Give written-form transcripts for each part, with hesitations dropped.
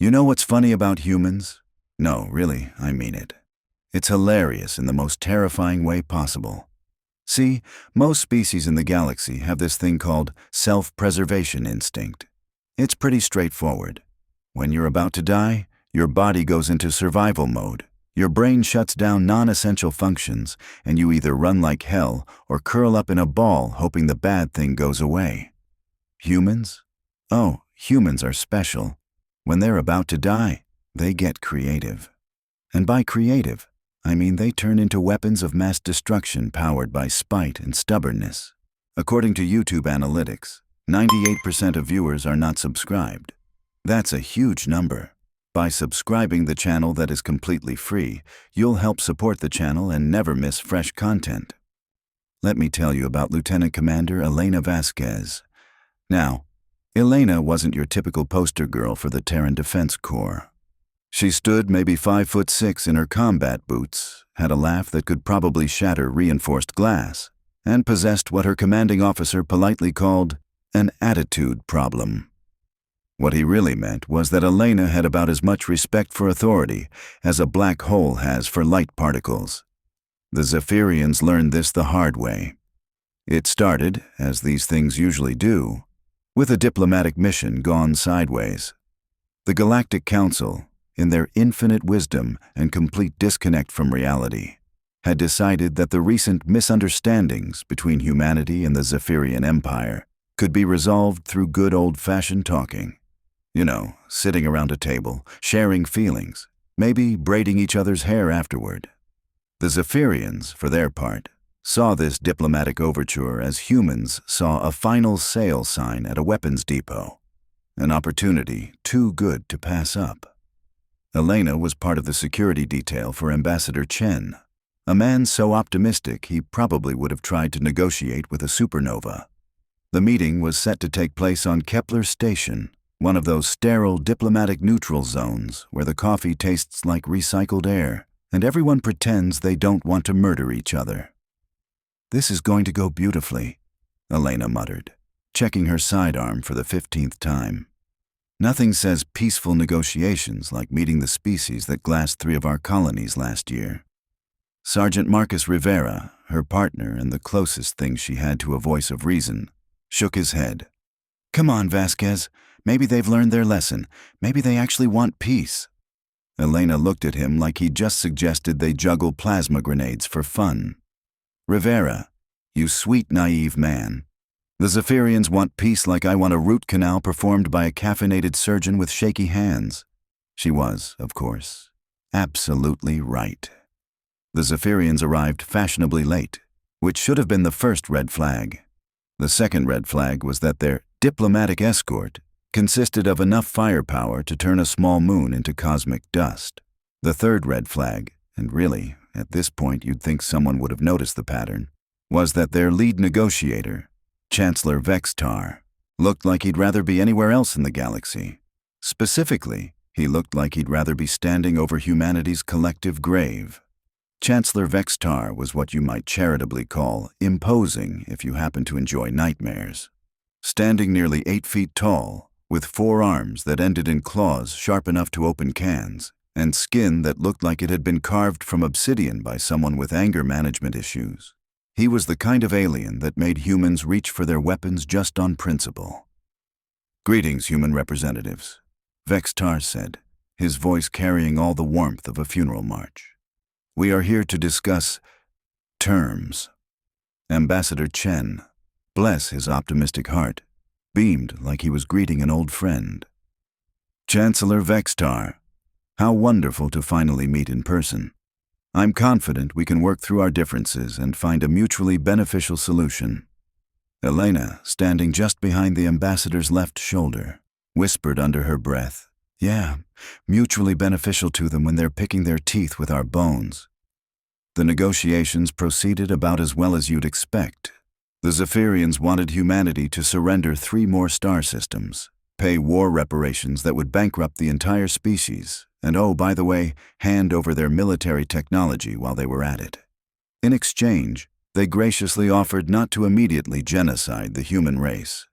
You know what's funny about humans? No, really, I mean it. It's hilarious in the most terrifying way possible. See, most species in the galaxy have this thing called self-preservation instinct. It's pretty straightforward. When you're about to die, your body goes into survival mode. Your brain shuts down non-essential functions, and you either run like hell or curl up in a ball hoping the bad thing goes away. Humans? Oh, humans are special. When they're about to die, they get creative. And by creative, I mean they turn into weapons of mass destruction powered by spite and stubbornness. According to YouTube analytics, 98% of viewers are not subscribed. That's a huge number. By subscribing the channel that is completely free, you'll help support the channel and never miss fresh content. Let me tell you about Lieutenant Commander Elena Vasquez. Now, Elena wasn't your typical poster girl for the Terran Defense Corps. She stood maybe 5'6" in her combat boots, had a laugh that could probably shatter reinforced glass, and possessed what her commanding officer politely called an attitude problem. What he really meant was that Elena had about as much respect for authority as a black hole has for light particles. The Zephyrians learned this the hard way. It started, as these things usually do, with a diplomatic mission gone sideways. The Galactic Council, in their infinite wisdom and complete disconnect from reality, had decided that the recent misunderstandings between humanity and the Zephyrian Empire could be resolved through good old-fashioned talking. You know, sitting around a table, sharing feelings, maybe braiding each other's hair afterward. The Zephyrians, for their part, saw this diplomatic overture as humans saw a final sale sign at a weapons depot, an opportunity too good to pass up. Elena was part of the security detail for Ambassador Chen, a man so optimistic he probably would have tried to negotiate with a supernova. The meeting was set to take place on Kepler Station, one of those sterile diplomatic neutral zones where the coffee tastes like recycled air and everyone pretends they don't want to murder each other. "This is going to go beautifully," Elena muttered, checking her sidearm for the 15th time. Nothing says peaceful negotiations like meeting the species that glassed 3 of our colonies last year. Sergeant Marcus Rivera, her partner and the closest thing she had to a voice of reason, shook his head. "Come on, Vasquez. Maybe they've learned their lesson. Maybe they actually want peace." Elena looked at him like he'd just suggested they juggle plasma grenades for fun. "Rivera, you sweet, naive man. The Zephyrians want peace like I want a root canal performed by a caffeinated surgeon with shaky hands." She was, of course, absolutely right. The Zephyrians arrived fashionably late, which should have been the first red flag. The second red flag was that their diplomatic escort consisted of enough firepower to turn a small moon into cosmic dust. The third red flag, and really, at this point you'd think someone would have noticed the pattern, was that their lead negotiator, Chancellor Vextar, looked like he'd rather be anywhere else in the galaxy. Specifically, he looked like he'd rather be standing over humanity's collective grave. Chancellor Vextar was what you might charitably call imposing if you happen to enjoy nightmares. Standing nearly 8 feet tall, with 4 arms that ended in claws sharp enough to open cans, and skin that looked like it had been carved from obsidian by someone with anger management issues. He was the kind of alien that made humans reach for their weapons just on principle. "Greetings, human representatives," Vextar said, his voice carrying all the warmth of a funeral march. "We are here to discuss terms." Ambassador Chen, bless his optimistic heart, beamed like he was greeting an old friend. "Chancellor Vextar, how wonderful to finally meet in person. I'm confident we can work through our differences and find a mutually beneficial solution." Elena, standing just behind the ambassador's left shoulder, whispered under her breath, "Yeah, mutually beneficial to them when they're picking their teeth with our bones." The negotiations proceeded about as well as you'd expect. The Zephyrians wanted humanity to surrender 3 more star systems, pay war reparations that would bankrupt the entire species, and oh, by the way, hand over their military technology while they were at it. In exchange, they graciously offered not to immediately genocide the human race.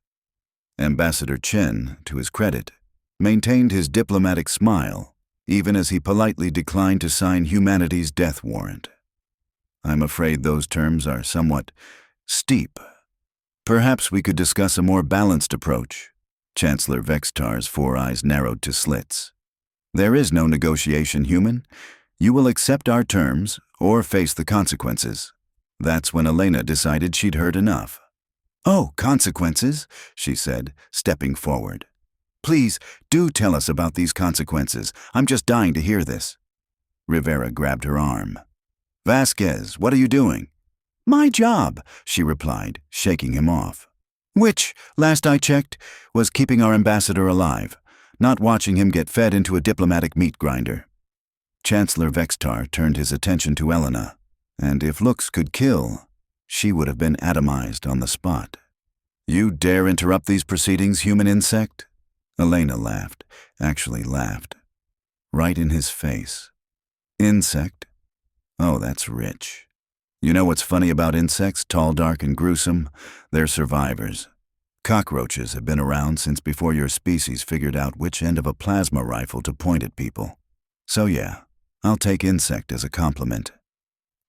Ambassador Chen, to his credit, maintained his diplomatic smile, even as he politely declined to sign humanity's death warrant. I'm afraid those terms are somewhat steep. Perhaps we could discuss a more balanced approach. Chancellor Vextar's four eyes narrowed to slits. There is no negotiation, human. You will accept our terms or face the consequences. That's when Elena decided she'd heard enough. Oh, consequences, she said, stepping forward. Please, do tell us about these consequences. I'm just dying to hear this. Rivera grabbed her arm. Vasquez, what are you doing? My job, she replied, shaking him off. Which, last I checked, was keeping our ambassador alive, not watching him get fed into a diplomatic meat grinder. Chancellor Vextar turned his attention to Elena, and if looks could kill, she would have been atomized on the spot. You dare interrupt these proceedings, human insect? Elena laughed, actually laughed. Right in his face. Insect? Oh, that's rich. You know what's funny about insects, tall, dark, and gruesome? They're survivors. Cockroaches have been around since before your species figured out which end of a plasma rifle to point at people. So yeah, I'll take insect as a compliment.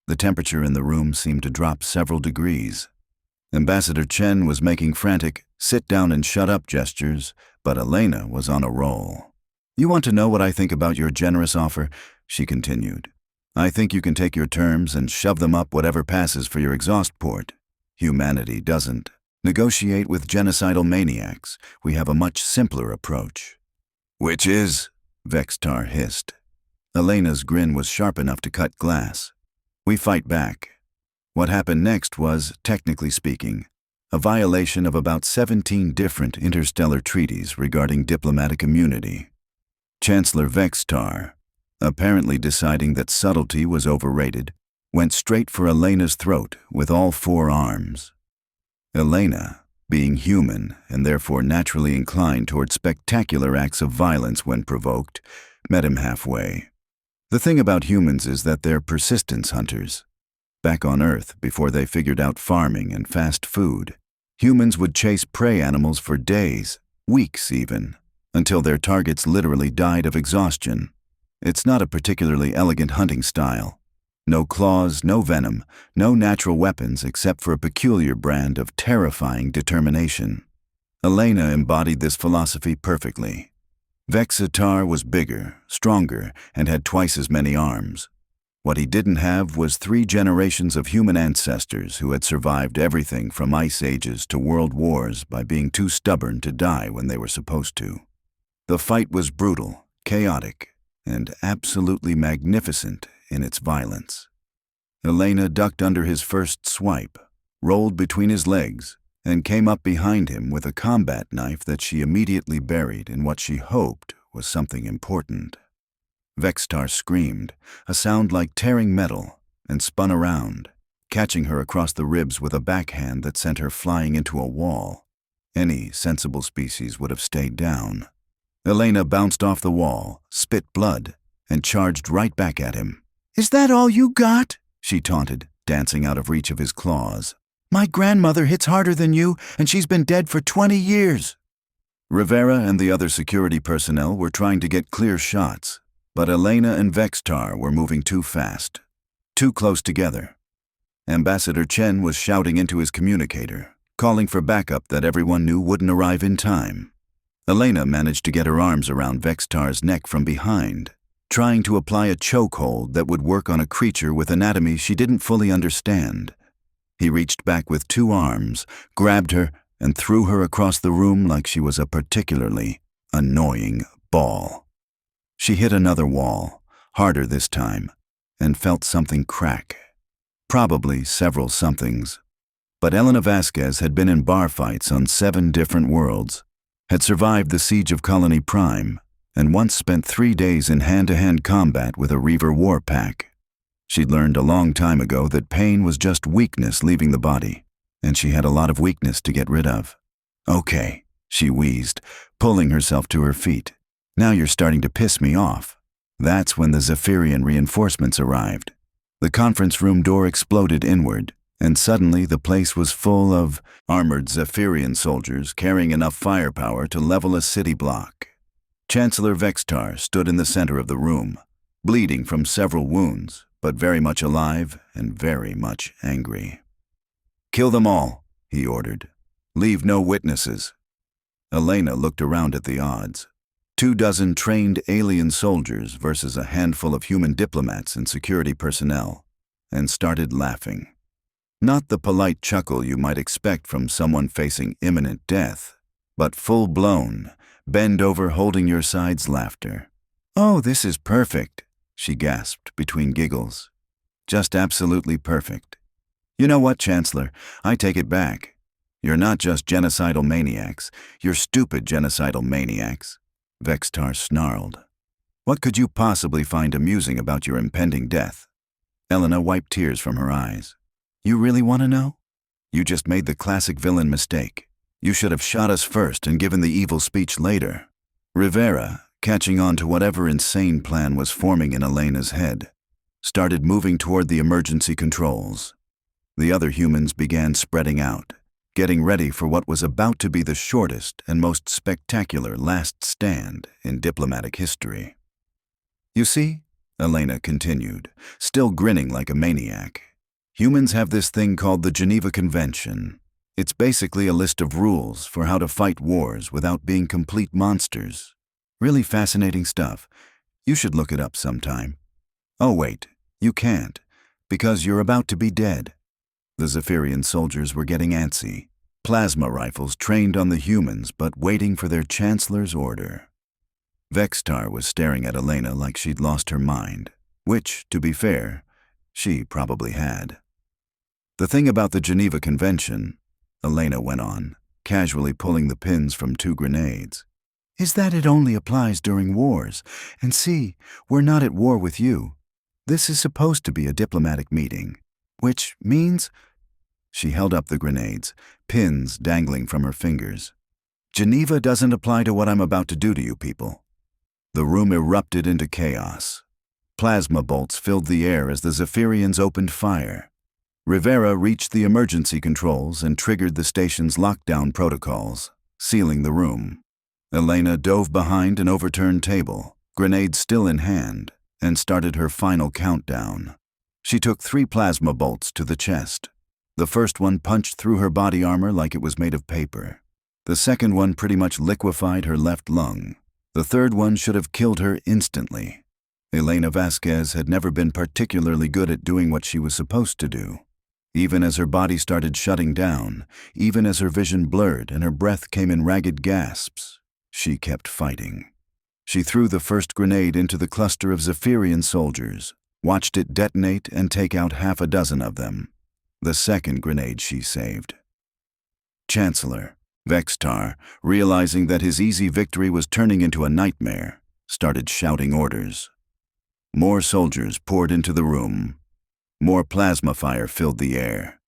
The temperature in the room seemed to drop several degrees. Ambassador Chen was making frantic sit down and shut up gestures, but Elena was on a roll. You want to know what I think about your generous offer? She continued. I think you can take your terms and shove them up whatever passes for your exhaust port. Humanity doesn't negotiate with genocidal maniacs. We have a much simpler approach. Which is? Vextar hissed. Elena's grin was sharp enough to cut glass. We fight back. What happened next was, technically speaking, a violation of about 17 different interstellar treaties regarding diplomatic immunity. Chancellor Vextar, apparently deciding that subtlety was overrated, went straight for Elena's throat with all four arms. Elena, being human and therefore naturally inclined toward spectacular acts of violence when provoked, met him halfway. The thing about humans is that they're persistence hunters. Back on Earth, before they figured out farming and fast food, humans would chase prey animals for days, weeks even, until their targets literally died of exhaustion. It's not a particularly elegant hunting style. No claws, no venom, no natural weapons except for a peculiar brand of terrifying determination. Elena embodied this philosophy perfectly. Vexatar was bigger, stronger, and had twice as many arms. What he didn't have was 3 generations of human ancestors who had survived everything from ice ages to world wars by being too stubborn to die when they were supposed to. The fight was brutal, chaotic, and absolutely magnificent in its violence. Elena ducked under his first swipe, rolled between his legs, and came up behind him with a combat knife that she immediately buried in what she hoped was something important. Vextar screamed, a sound like tearing metal, and spun around, catching her across the ribs with a backhand that sent her flying into a wall. Any sensible species would have stayed down. Elena bounced off the wall, spit blood, and charged right back at him. "Is that all you got?" she taunted, dancing out of reach of his claws. "My grandmother hits harder than you, and she's been dead for 20 years. Rivera and the other security personnel were trying to get clear shots, but Elena and Vextar were moving too fast, too close together. Ambassador Chen was shouting into his communicator, calling for backup that everyone knew wouldn't arrive in time. Elena managed to get her arms around Vextar's neck from behind, trying to apply a chokehold that would work on a creature with anatomy she didn't fully understand. He reached back with 2 arms, grabbed her, and threw her across the room like she was a particularly annoying ball. She hit another wall, harder this time, and felt something crack. Probably several somethings. But Elena Vasquez had been in bar fights on 7 different worlds, had survived the siege of Colony Prime, and once spent 3 days in hand-to-hand combat with a Reaver war pack. She'd learned a long time ago that pain was just weakness leaving the body, and she had a lot of weakness to get rid of. "Okay," she wheezed, pulling herself to her feet. "Now you're starting to piss me off." That's when the Zephyrian reinforcements arrived. The conference room door exploded inward, and suddenly the place was full of armored Zephyrian soldiers carrying enough firepower to level a city block. Chancellor Vextar stood in the center of the room, bleeding from several wounds, but very much alive and very much angry. "Kill them all," he ordered. "Leave no witnesses." Elena looked around at the odds. 24 trained alien soldiers versus a handful of human diplomats and security personnel, and started laughing. Not the polite chuckle you might expect from someone facing imminent death, but full-blown, bend-over-holding-your-sides laughter. "Oh, this is perfect," she gasped between giggles. "Just absolutely perfect. You know what, Chancellor? I take it back. You're not just genocidal maniacs, you're stupid genocidal maniacs," Vextar snarled. "What could you possibly find amusing about your impending death?" Elena wiped tears from her eyes. "You really want to know? You just made the classic villain mistake. You should have shot us first and given the evil speech later." Rivera, catching on to whatever insane plan was forming in Elena's head, started moving toward the emergency controls. The other humans began spreading out, getting ready for what was about to be the shortest and most spectacular last stand in diplomatic history. "You see," Elena continued, still grinning like a maniac, "humans have this thing called the Geneva Convention. It's basically a list of rules for how to fight wars without being complete monsters. Really fascinating stuff. You should look it up sometime. Oh wait, you can't, because you're about to be dead." The Zephyrian soldiers were getting antsy, plasma rifles trained on the humans but waiting for their chancellor's order. Vextar was staring at Elena like she'd lost her mind, which, to be fair, she probably had. "The thing about the Geneva Convention," Elena went on, casually pulling the pins from 2 grenades, "is that it only applies during wars. And see, we're not at war with you. This is supposed to be a diplomatic meeting, which means—" She held up the grenades, pins dangling from her fingers. "Geneva doesn't apply to what I'm about to do to you people." The room erupted into chaos. Plasma bolts filled the air as the Zephyrians opened fire. Rivera reached the emergency controls and triggered the station's lockdown protocols, sealing the room. Elena dove behind an overturned table, grenade still in hand, and started her final countdown. She took 3 plasma bolts to the chest. The first one punched through her body armor like it was made of paper. The second one pretty much liquefied her left lung. The third one should have killed her instantly. Elena Vasquez had never been particularly good at doing what she was supposed to do. Even as her body started shutting down, even as her vision blurred and her breath came in ragged gasps, she kept fighting. She threw the first grenade into the cluster of Zephyrian soldiers, watched it detonate and take out 6 of them. The second grenade she saved. Chancellor Vextar, realizing that his easy victory was turning into a nightmare, started shouting orders. More soldiers poured into the room. More plasma fire filled the air.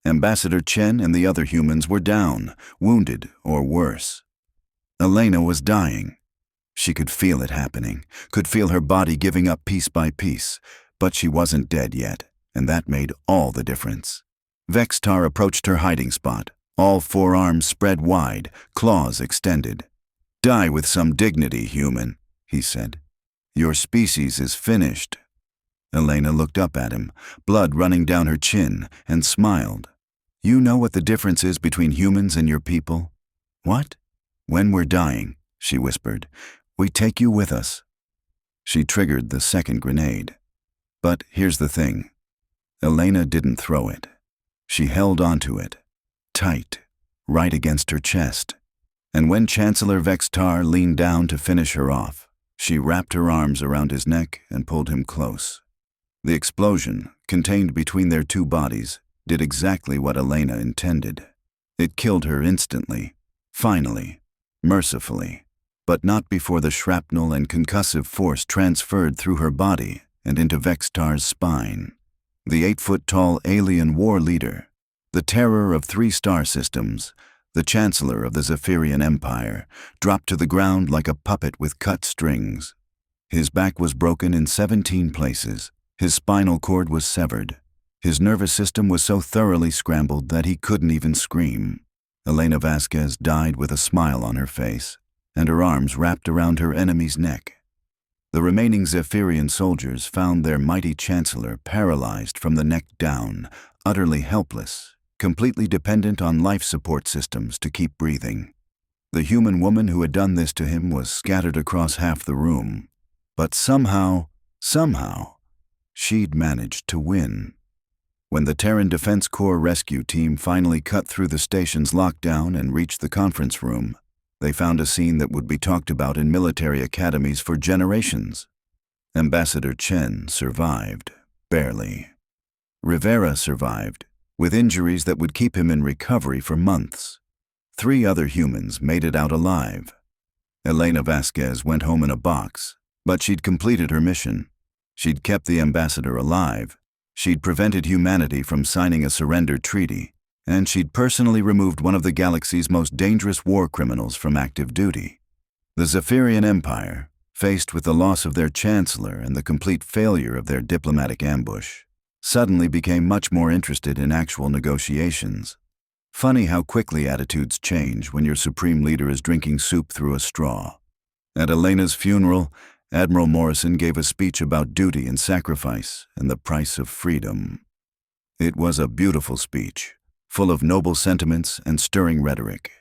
Ambassador Chen and the other humans were down, wounded or worse. Elena was dying. She could feel it happening, could feel her body giving up piece by piece, but she wasn't dead yet, and that made all the difference. Vextar approached her hiding spot, all 4 arms spread wide, claws extended. "Die with some dignity, human," he said. "Your species is finished." Elena looked up at him, blood running down her chin, and smiled. "You know what the difference is between humans and your people?" "What?" "When we're dying," she whispered, "we take you with us." She triggered the second grenade. But here's the thing. Elena didn't throw it. She held onto it, tight, right against her chest. And when Chancellor Vextar leaned down to finish her off, she wrapped her arms around his neck and pulled him close. The explosion, contained between their 2 bodies, did exactly what Elena intended. It killed her instantly, finally, mercifully, but not before the shrapnel and concussive force transferred through her body and into Vextar's spine. The 8-foot-tall alien war leader, the terror of 3 star systems, the chancellor of the Zephyrian Empire, dropped to the ground like a puppet with cut strings. His back was broken in 17 places. His spinal cord was severed. His nervous system was so thoroughly scrambled that he couldn't even scream. Elena Vasquez died with a smile on her face, and her arms wrapped around her enemy's neck. The remaining Zephyrian soldiers found their mighty chancellor paralyzed from the neck down, utterly helpless, completely dependent on life support systems to keep breathing. The human woman who had done this to him was scattered across half the room, but somehow, she'd managed to win. When the Terran Defense Corps rescue team finally cut through the station's lockdown and reached the conference room, they found a scene that would be talked about in military academies for generations. Ambassador Chen survived, barely. Rivera survived, with injuries that would keep him in recovery for months. 3 other humans made it out alive. Elena Vasquez went home in a box, but she'd completed her mission. She'd kept the ambassador alive, she'd prevented humanity from signing a surrender treaty, and she'd personally removed one of the galaxy's most dangerous war criminals from active duty. The Zephyrian Empire, faced with the loss of their chancellor and the complete failure of their diplomatic ambush, suddenly became much more interested in actual negotiations. Funny how quickly attitudes change when your supreme leader is drinking soup through a straw. At Elena's funeral, Admiral Morrison gave a speech about duty and sacrifice and the price of freedom. It was a beautiful speech, full of noble sentiments and stirring rhetoric.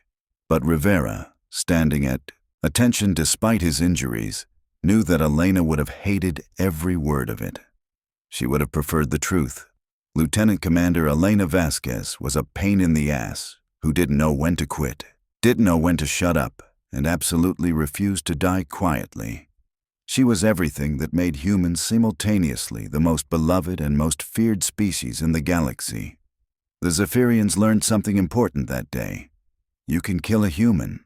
But Rivera, standing at attention despite his injuries, knew that Elena would have hated every word of it. She would have preferred the truth. Lieutenant Commander Elena Vasquez was a pain in the ass who didn't know when to quit, didn't know when to shut up, and absolutely refused to die quietly. She was everything that made humans simultaneously the most beloved and most feared species in the galaxy. The Zephyrians learned something important that day. You can kill a human.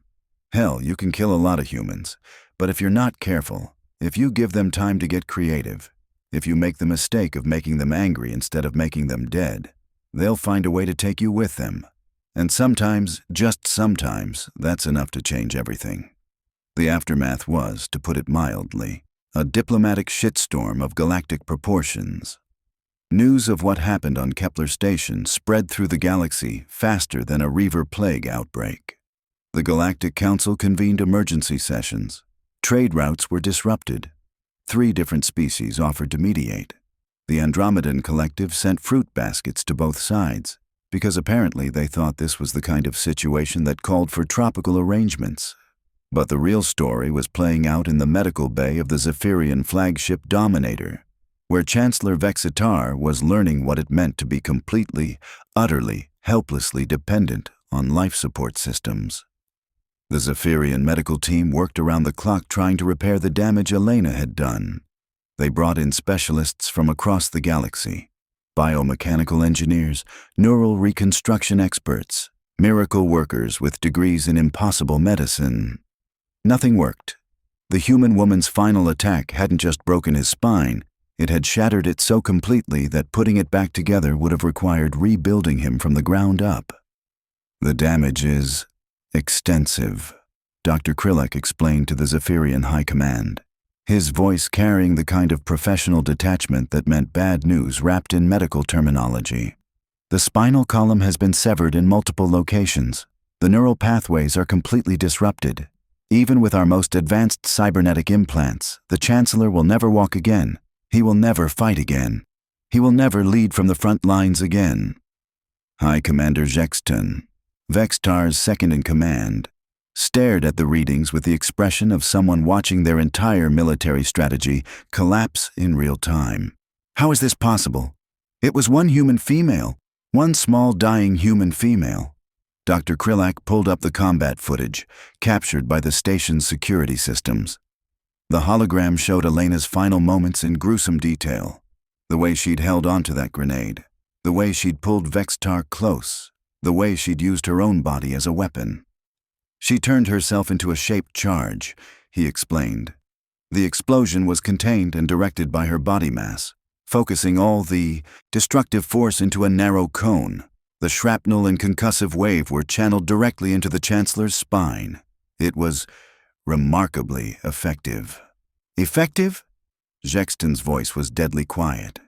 Hell, you can kill a lot of humans. But if you're not careful, if you give them time to get creative, if you make the mistake of making them angry instead of making them dead, they'll find a way to take you with them. And sometimes, just sometimes, that's enough to change everything. The aftermath was, to put it mildly, a diplomatic shitstorm of galactic proportions. News of what happened on Kepler Station spread through the galaxy faster than a Reaver plague outbreak. The Galactic Council convened emergency sessions. Trade routes were disrupted. 3 different species offered to mediate. The Andromedan Collective sent fruit baskets to both sides, because apparently they thought this was the kind of situation that called for tropical arrangements. But the real story was playing out in the medical bay of the Zephyrian flagship Dominator, where Chancellor Vexitar was learning what it meant to be completely, utterly, helplessly dependent on life support systems. The Zephyrian medical team worked around the clock trying to repair the damage Elena had done. They brought in specialists from across the galaxy, biomechanical engineers, neural reconstruction experts, miracle workers with degrees in impossible medicine. Nothing worked. The human woman's final attack hadn't just broken his spine, it had shattered it so completely that putting it back together would have required rebuilding him from the ground up. The damage is extensive, Dr. Krillek explained to the Zephyrian High Command, his voice carrying the kind of professional detachment that meant bad news wrapped in medical terminology. The spinal column has been severed in multiple locations. The neural pathways are completely disrupted. Even with our most advanced cybernetic implants, the Chancellor will never walk again. He will never fight again. He will never lead from the front lines again. High Commander Jexton, Vexitar's second-in-command, stared at the readings with the expression of someone watching their entire military strategy collapse in real time. How is this possible? It was one human female, one small dying human female. Dr. Krillek pulled up the combat footage, captured by the station's security systems. The hologram showed Elena's final moments in gruesome detail. The way she'd held onto that grenade, the way she'd pulled Vexitar close, the way she'd used her own body as a weapon. She turned herself into a shaped charge, he explained. The explosion was contained and directed by her body mass, focusing all the destructive force into a narrow cone. The shrapnel and concussive wave were channeled directly into the Chancellor's spine. It was remarkably effective. Effective? Jexton's voice was deadly quiet.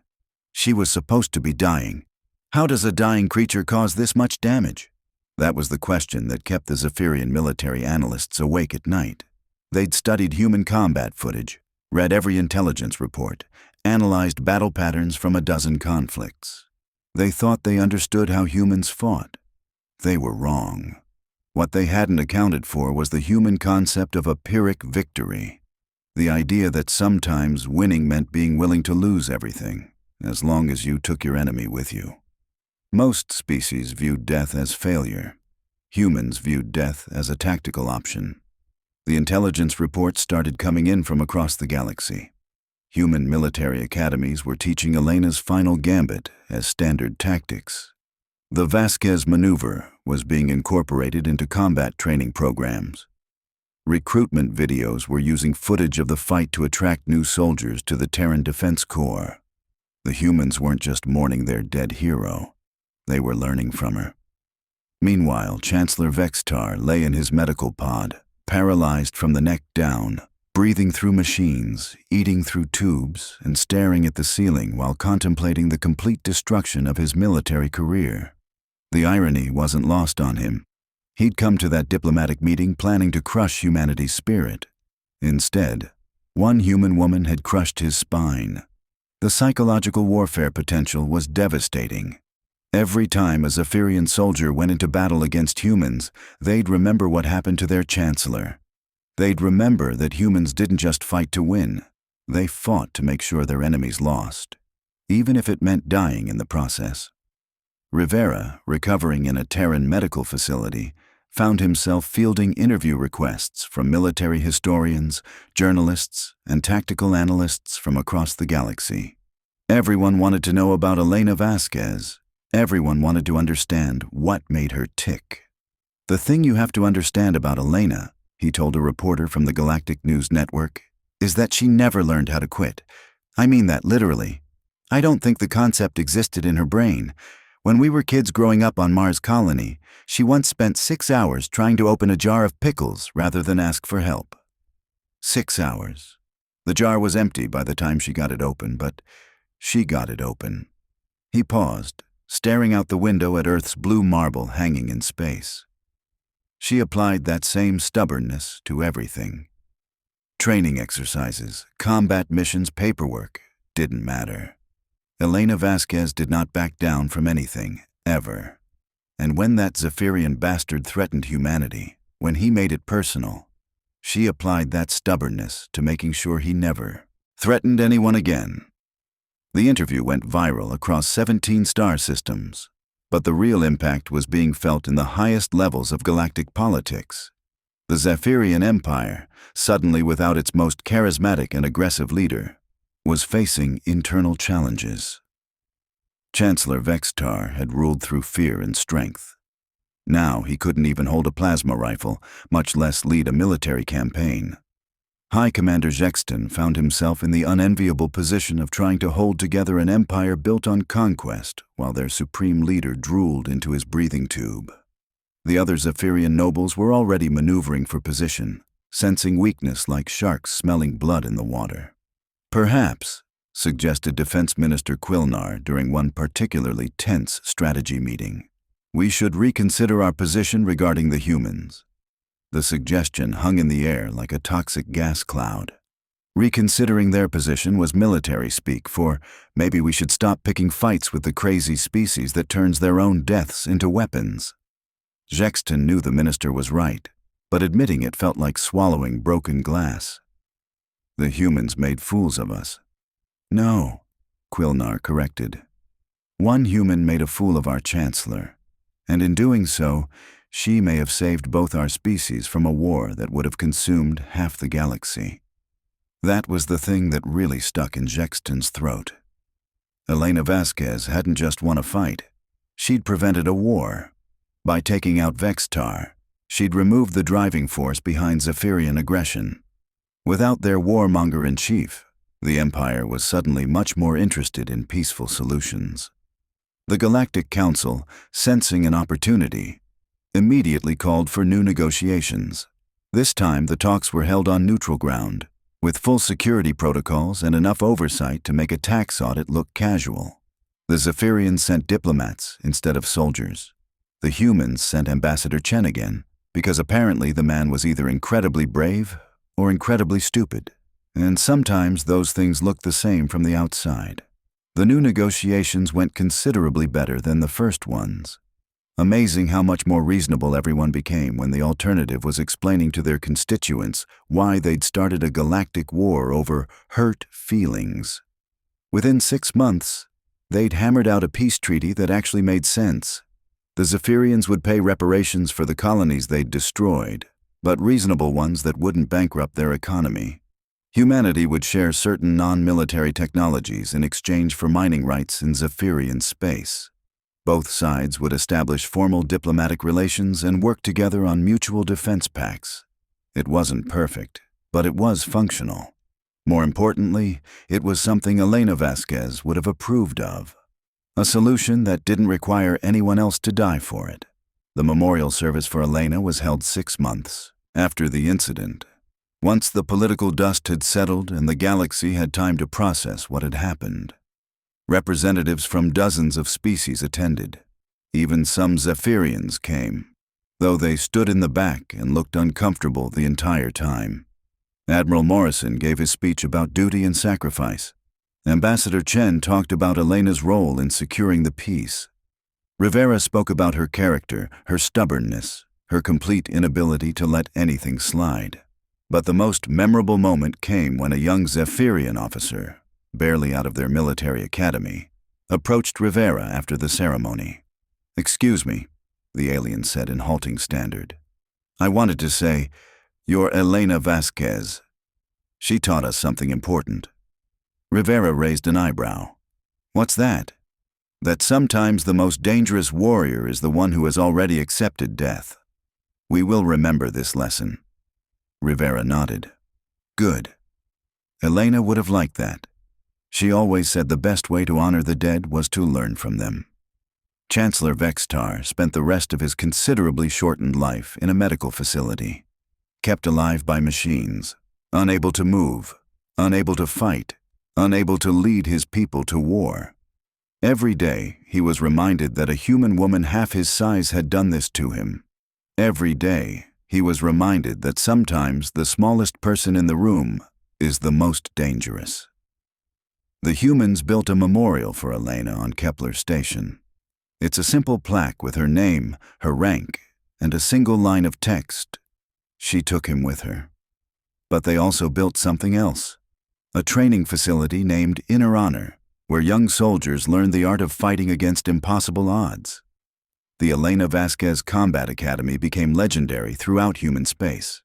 She was supposed to be dying. How does a dying creature cause this much damage? That was the question that kept the Zephyrian military analysts awake at night. They'd studied human combat footage, read every intelligence report, analyzed battle patterns from a dozen conflicts. They thought they understood how humans fought. They were wrong. What they hadn't accounted for was the human concept of a Pyrrhic victory. The idea that sometimes winning meant being willing to lose everything, as long as you took your enemy with you. Most species viewed death as failure. Humans viewed death as a tactical option. The intelligence reports started coming in from across the galaxy. Human military academies were teaching Elena's final gambit as standard tactics. The Vasquez maneuver was being incorporated into combat training programs. Recruitment videos were using footage of the fight to attract new soldiers to the Terran Defense Corps. The humans weren't just mourning their dead hero. They were learning from her. Meanwhile, Chancellor Vextar lay in his medical pod, paralyzed from the neck down, breathing through machines, eating through tubes, and staring at the ceiling while contemplating the complete destruction of his military career. The irony wasn't lost on him. He'd come to that diplomatic meeting planning to crush humanity's spirit. Instead, one human woman had crushed his spine. The psychological warfare potential was devastating. Every time a Zephyrian soldier went into battle against humans, they'd remember what happened to their chancellor. They'd remember that humans didn't just fight to win. They fought to make sure their enemies lost, even if it meant dying in the process. Rivera, recovering in a Terran medical facility, found himself fielding interview requests from military historians, journalists, and tactical analysts from across the galaxy. Everyone wanted to know about Elena Vasquez. Everyone wanted to understand what made her tick. "The thing you have to understand about Elena," he told a reporter from the Galactic News Network, "is that she never learned how to quit. I mean that literally. I don't think the concept existed in her brain. When we were kids growing up on Mars Colony, she once spent 6 hours trying to open a jar of pickles rather than ask for help. 6 hours. The jar was empty by the time she got it open, but she got it open." He paused, staring out the window at Earth's blue marble hanging in space. She applied that same stubbornness to everything. Training exercises, combat missions, paperwork didn't matter. Elena Vasquez did not back down from anything, ever. And when that Zephyrian bastard threatened humanity, when he made it personal, she applied that stubbornness to making sure he never threatened anyone again. The interview went viral across 17 star systems, but the real impact was being felt in the highest levels of galactic politics. The Zephyrian Empire, suddenly without its most charismatic and aggressive leader, was facing internal challenges. Chancellor Vextar had ruled through fear and strength. Now he couldn't even hold a plasma rifle, much less lead a military campaign. High Commander Jexton found himself in the unenviable position of trying to hold together an empire built on conquest while their supreme leader drooled into his breathing tube. The other Zephyrian nobles were already maneuvering for position, sensing weakness like sharks smelling blood in the water. "Perhaps," suggested Defense Minister Quilnar during one particularly tense strategy meeting, "we should reconsider our position regarding the humans." The suggestion hung in the air like a toxic gas cloud. Reconsidering their position was military speak for, maybe we should stop picking fights with the crazy species that turns their own deaths into weapons. Jexton knew the minister was right, but admitting it felt like swallowing broken glass. "The humans made fools of us." "No," Quilnar corrected. "One human made a fool of our chancellor, and in doing so, she may have saved both our species from a war that would have consumed half the galaxy." That was the thing that really stuck in Jexton's throat. Elena Vasquez hadn't just won a fight. She'd prevented a war. By taking out Vextar, she'd removed the driving force behind Zephyrian aggression. Without their warmonger-in-chief, the Empire was suddenly much more interested in peaceful solutions. The Galactic Council, sensing an opportunity, immediately called for new negotiations. This time the talks were held on neutral ground, with full security protocols and enough oversight to make a tax audit look casual. The Zephyrians sent diplomats instead of soldiers. The humans sent Ambassador Chen again, because apparently the man was either incredibly brave or incredibly stupid, and sometimes those things look the same from the outside. The new negotiations went considerably better than the first ones. Amazing how much more reasonable everyone became when the alternative was explaining to their constituents why they'd started a galactic war over hurt feelings. Within 6 months, they'd hammered out a peace treaty that actually made sense. The Zephyrians would pay reparations for the colonies they'd destroyed, but reasonable ones that wouldn't bankrupt their economy. Humanity would share certain non-military technologies in exchange for mining rights in Zephyrian space. Both sides would establish formal diplomatic relations and work together on mutual defense pacts. It wasn't perfect, but it was functional. More importantly, it was something Elena Vasquez would have approved of. A solution that didn't require anyone else to die for it. The memorial service for Elena was held 6 months after the incident. Once the political dust had settled and the galaxy had time to process what had happened. Representatives from dozens of species attended. Even some Zephyrians came, though they stood in the back and looked uncomfortable the entire time. Admiral Morrison gave his speech about duty and sacrifice. Ambassador Chen talked about Elena's role in securing the peace. Rivera spoke about her character, her stubbornness, her complete inability to let anything slide. But the most memorable moment came when a young Zephyrian officer, barely out of their military academy, approached Rivera after the ceremony. "Excuse me," the alien said in halting standard. "I wanted to say, you're Elena Vasquez. She taught us something important." Rivera raised an eyebrow. "What's that?" "That sometimes the most dangerous warrior is the one who has already accepted death. We will remember this lesson." Rivera nodded. "Good. Elena would have liked that. She always said the best way to honor the dead was to learn from them." Chancellor Vextar spent the rest of his considerably shortened life in a medical facility, kept alive by machines, unable to move, unable to fight, unable to lead his people to war. Every day, he was reminded that a human woman half his size had done this to him. Every day, he was reminded that sometimes the smallest person in the room is the most dangerous. The humans built a memorial for Elena on Kepler Station. It's a simple plaque with her name, her rank, and a single line of text. She took him with her. But they also built something else, a training facility named Inner Honor, where young soldiers learned the art of fighting against impossible odds. The Elena Vasquez Combat Academy became legendary throughout human space.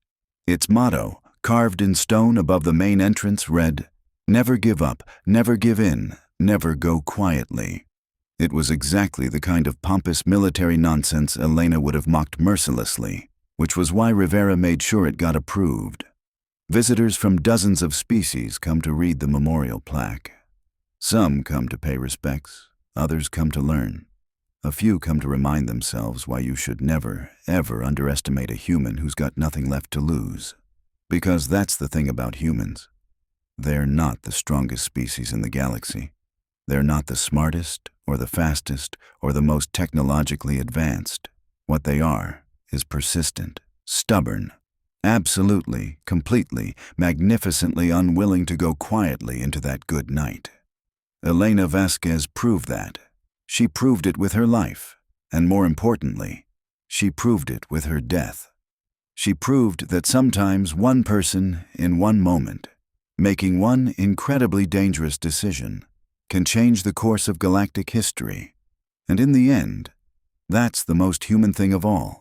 Its motto, carved in stone above the main entrance, read, "Never give up, never give in, never go quietly." It was exactly the kind of pompous military nonsense Elena would have mocked mercilessly, which was why Rivera made sure it got approved. Visitors from dozens of species come to read the memorial plaque. Some come to pay respects, others come to learn. A few come to remind themselves why you should never, ever underestimate a human who's got nothing left to lose. Because that's the thing about humans. They're not the strongest species in the galaxy. They're not the smartest, or the fastest, or the most technologically advanced. What they are is persistent, stubborn, absolutely, completely, magnificently unwilling to go quietly into that good night. Elena Vasquez proved that. She proved it with her life, and more importantly, she proved it with her death. She proved that sometimes one person, in one moment, making one incredibly dangerous decision, can change the course of galactic history. And in the end, that's the most human thing of all.